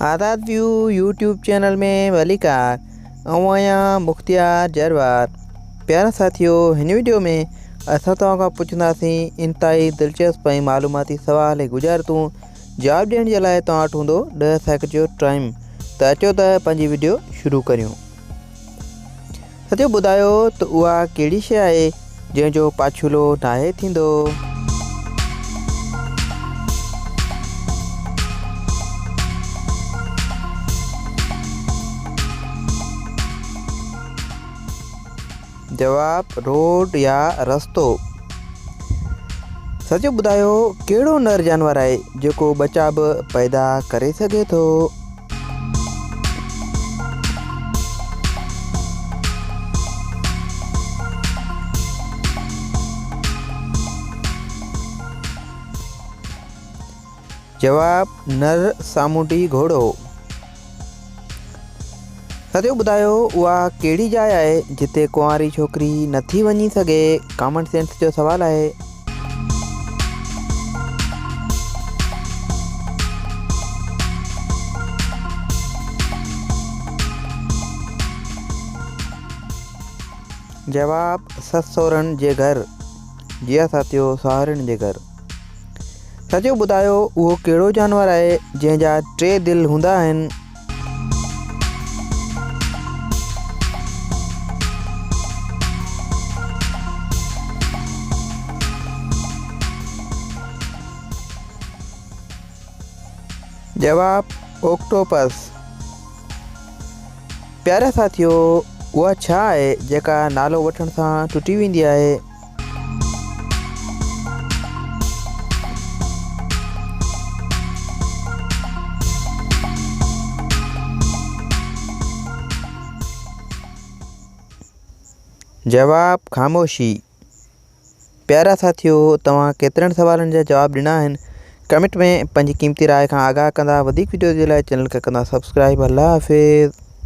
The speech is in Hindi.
आज़ाद व्यू यूट्यूब चैनल में वलीकार आया मुख्तियार जरवार। प्यारा साथियों, इन वीडियो में असां तव्हां पुछंदासीं इंतहाई दिलचस्प ऐं मालूमाती सवाल ऐं गुज़ारितूं जवाब ॾियण जे लाइ तव्हां वटि हूंदो 10 सेकंड जो टाइम। त अचो त पंहिंजी वीडियो शुरू करियूं। साथियों, ॿुधायो त उहा कहिड़ी शइ आहे जंहिंजो पाछुलो नाहे थींदो। जवाब रोड या रस्तो। सचो ॿुधायो कहिड़ो नर जानवर आहे जेको बच्चा बि पैदा करे सघे थो। जवाब नर सामूंडी घोड़ो। साथियों, ॿुधायो उहा कहिड़ी जाइ आहे जिते कुंवारी छोकिरी नथी वञी सघे। कॉमन सेंस जो सवाल आहे। जवाब सस सहुरनि जे घर। जी हाँ साथियों, सहुरनि जे घर। साथियों, ॿुधायो उहो कहिड़ो जानवर आहे जंहिंजा 3 दिल हूंदा आहिनि। जवाब ऑक्टोपस। प्यारा साथियों, उहा छा आहे जेका नालो वठण सां टुटी वेंदी आहे। जवाब ख़ामोशी। प्यारा साथियों, तव्हां केतिरनि सवालनि जा जवाब ॾिना आहिनि। कमेंट में पंहिंजी क़ीमती राय खां आगाह कंदा। वधीक वीडियो जे लाइ चैनल खे कंदा सब्सक्राइब। अल्लाह हाफ़िज़।